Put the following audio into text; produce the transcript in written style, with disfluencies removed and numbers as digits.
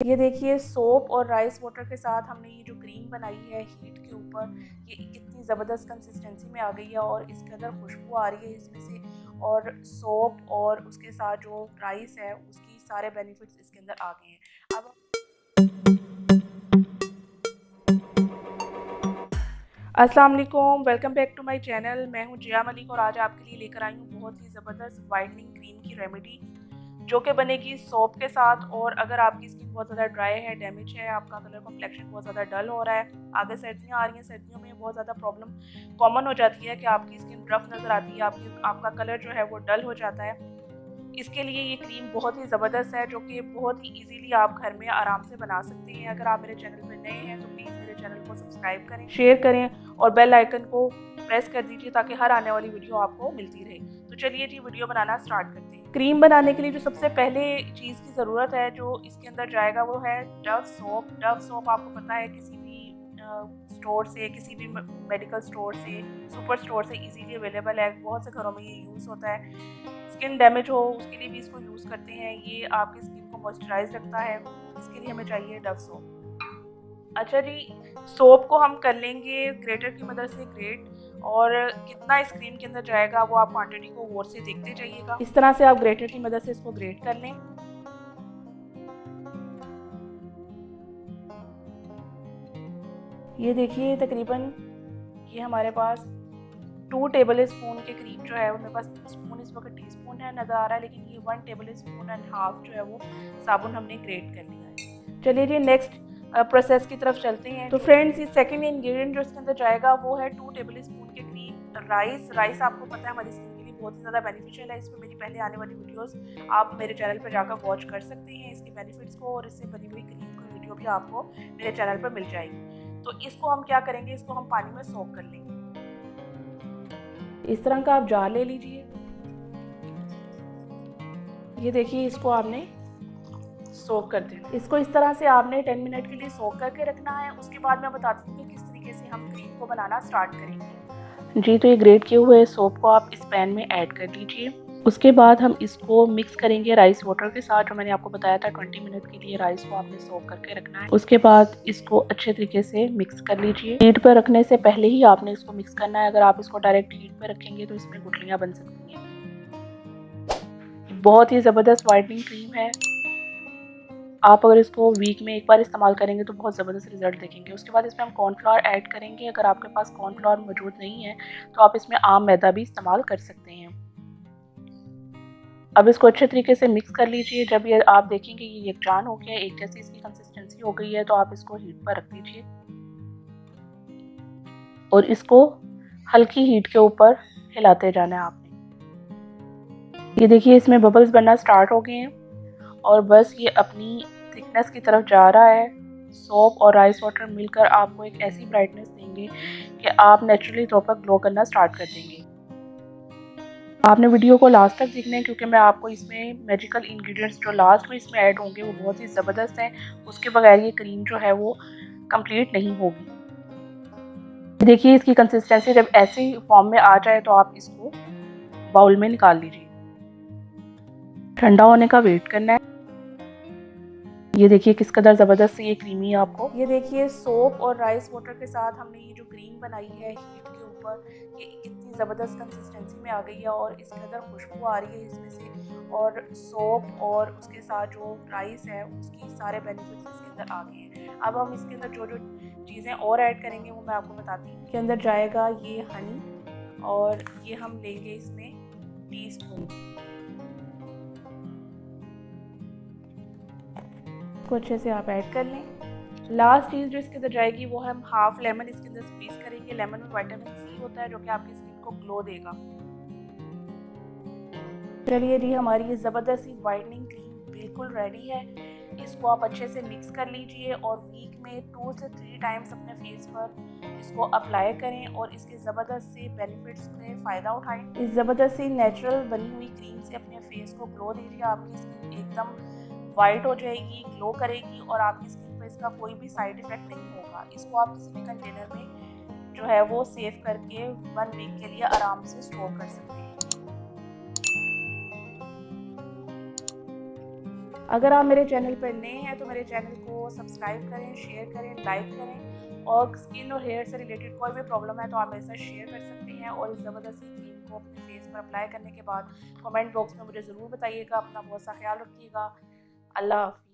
ये देखिए सोप और राइस वाटर के साथ हमने ये जो क्रीम बनाई है हीट के ऊपर, ये कितनी ज़बरदस्त कंसिस्टेंसी में आ गई है और इसके अंदर खुशबू आ रही है इसमें से। और सोप और उसके साथ जो राइस है उसकी सारे बेनिफिट्स इसके अंदर आ गए हैं। अब अस्सलाम वालेकुम, welcome back to my channel. मैं हूं जिया मलिक और आज आपके लिए लेकर आई हूं बहुत ही ज़बरदस्त वाइटनिंग क्रीम की रेमेडी जो कि बनेगी सोप के साथ। और अगर आपकी स्किन बहुत ज़्यादा ड्राई है, डैमेज है, आपका कलर कॉम्प्लेक्शन बहुत ज़्यादा डल हो रहा है, आगे सर्दियाँ आ रही हैं, सर्दियों में बहुत ज़्यादा प्रॉब्लम कॉमन हो जाती है कि आपकी स्किन रफ नज़र आती है, आपका कलर जो है वो डल हो जाता है। इसके लिए ये क्रीम बहुत ही ज़बरदस्त है जो कि बहुत ही इजीली आप घर में आराम से बना सकते हैं। अगर आप मेरे चैनल पर नए हैं तो प्लीज़ मेरे चैनल को सब्सक्राइब करें, शेयर करें और बेल आइकन को प्रेस कर दीजिए ताकि हर आने वाली वीडियो आपको मिलती रहे। तो चलिए जी वीडियो बनाना स्टार्ट करते हैं। क्रीम बनाने के लिए जो सबसे पहले चीज़ की ज़रूरत है जो इसके अंदर जाएगा वो है डव सोप। डव सोप आपको पता है किसी भी स्टोर से, किसी भी मेडिकल स्टोर से, सुपर स्टोर से इजीली अवेलेबल है। बहुत से घरों में ये यूज़ होता है। स्किन डैमेज हो उसके लिए भी इसको यूज़ करते हैं। ये आपकी स्किन को मॉइस्चराइज रखता है, इसके लिए हमें चाहिए डव सोप। अच्छा जी, सोप को हम कर लेंगे ग्रेटर की मदद से ग्रेट। और कितना इस क्रीम के अंदर जाएगा वो आप क्वांटिटी को गौर से देखते जाइएगा। इस तरह से आप ग्रेटर की मदद से इसको ग्रेट कर लें। ये देखिए तकरीबन ये हमारे पास 2 टेबल स्पून के करीब जो है वो मेरे पास स्पून इस वक्त टीस्पून है नज़र आ रहा है, लेकिन ये 1 टेबल स्पून एंड हाफ जो है वो साबुन हमने ग्रेट कर लिया है। चलिए जी नेक्स्ट प्रोसेस की तरफ चलते हैं। तो फ्रेंड्स ये सेकंड इंग्रेडिएंट जो इसके अंदर जाएगा वो है 2 टेबल स्पून के करीब राइस। राइस आपको पता है हमारी स्किन के लिए बहुत ही ज़्यादा बेनिफिशियल है। इस पर मेरी पहले आने वाली वीडियोस आप मेरे चैनल पर जाकर वॉच कर सकते हैं इसके बेनिफिट्स को, और इससे बनी हुई क्रीम की वीडियो भी आपको मेरे चैनल पर मिल जाएगी। तो इसको हम क्या करेंगे, इसको हम पानी में सोक कर लेंगे। इस तरह का आप जार ले लीजिए। ये देखिए इसको आपने सोक कर देना। इसको इस तरह से आपने 10 मिनट के लिए सोक करके रखना है। उसके बाद मैं बताती हूँ कि किस तरीके से हम क्रीम को बनाना स्टार्ट करेंगे। जी तो ये ग्रेट किए हुए सोप को आप इस पैन में ऐड कर दीजिए। उसके बाद हम इसको मिक्स करेंगे राइस वाटर के साथ, जो मैंने आपको बताया था 20 मिनट के लिए राइस को आपने सोक करके रखना है। उसके बाद इसको अच्छे तरीके से मिक्स कर लीजिए। हीट पर रखने से पहले ही आपने इसको मिक्स करना है। अगर आप इसको डायरेक्ट हीट पर रखेंगे तो इसमें गुठलियाँ बन सकती हैं। बहुत ही ज़बरदस्त वाइटनिंग क्रीम है। आप अगर इसको वीक में एक बार इस्तेमाल करेंगे तो बहुत ज़बरदस्त रिजल्ट देखेंगे। उसके बाद इसमें हम कॉर्नफ्लावर ऐड करेंगे। अगर आपके पास कॉर्नफ्लावर मौजूद नहीं है तो आप इसमें आम मैदा भी इस्तेमाल कर सकते हैं। अब इसको अच्छे तरीके से मिक्स कर लीजिए। जब ये आप देखेंगे ये यकजान हो गया, एक जैसी इसकी कंसिस्टेंसी हो गई है, तो आप इसको हीट पर रख दीजिए और इसको हल्की हीट के ऊपर हिलाते जाना है आपने। ये देखिए इसमें बबल्स बनना स्टार्ट हो गए हैं और बस ये अपनी थिकनेस की तरफ जा रहा है। सोप और राइस वाटर मिलकर आपको एक ऐसी ब्राइटनेस देंगे कि आप नेचुरली तौर पर ग्लो करना स्टार्ट कर देंगे। आपने वीडियो को लास्ट तक देखना है क्योंकि मैं आपको इसमें मैजिकल इंग्रेडिएंट्स जो लास्ट में इसमें ऐड होंगे वो बहुत ही ज़बरदस्त हैं। उसके बगैर ये क्रीम जो है वो कंप्लीट नहीं होगी। देखिए इसकी कंसिस्टेंसी जब ऐसे फॉर्म में आ जाए तो आप इसको बाउल में निकाल लीजिए। ठंडा होने का वेट करना है। ये देखिए किस कदर ज़बरदस्त ये क्रीमी है आपको। ये देखिए सोप और राइस वाटर के साथ हमने ये जो क्रीम बनाई है हीट के ऊपर, ये कितनी ज़बरदस्त कंसिस्टेंसी में आ गई है और इस कदर खुशबू आ रही है इसमें से। और सोप और उसके साथ जो राइस है उसकी सारे बेनिफिट्स इसके अंदर आ गए हैं। अब हम इसके अंदर जो जो चीज़ें और ऐड करेंगे वो मैं आपको बताती हूँ। इसके अंदर जाएगा ये हनी और ये हम लेंगे इसमें टीस्पून को अच्छे से आप ऐड कर लें। लास्ट चीज़ जो इसके अंदर जाएगी वो हम हाफ लेमन इसके अंदर स्क्वीज करेंगे। लेमन में विटामिन सी होता है जो कि आपकी स्किन को ग्लो देगा। चलिए जी हमारी ये ज़बरदस्त सी वाइटनिंग क्रीम बिल्कुल रेडी है। इसको आप अच्छे से मिक्स कर लीजिए और वीक में 2 से 3 टाइम्स अपने फेस पर इसको अप्लाई करें और इसके ज़बरदस्त से बेनिफिट्स से फ़ायदा उठाएं। इस ज़बरदस्त सी नेचुरल बनी हुई क्रीम से अपने फेस को ग्लो दीजिए। आपकी स्किन एकदम वाइट हो जाएगी, ग्लो करेगी और आपकी स्किन पर इसका कोई भी साइड इफ़ेक्ट नहीं होगा। इसको आप किसी भी कंटेनर में जो है वो सेव करके 1 वीक के लिए आराम से स्टोर कर सकते हैं। अगर आप मेरे चैनल पर नए हैं तो मेरे चैनल को सब्सक्राइब करें, शेयर करें, लाइक करें। और स्किन और हेयर से रिलेटेड कोई भी प्रॉब्लम है तो आप मेरे साथ शेयर कर सकते हैं। और इस ज़बरदस्त क्रीम को अपने फेस पर अप्लाई करने के बाद कमेंट बॉक्स में मुझे ज़रूर बताइएगा। अपना बहुत सा ख्याल रखिएगा। अल्लाह हाफ़िज़।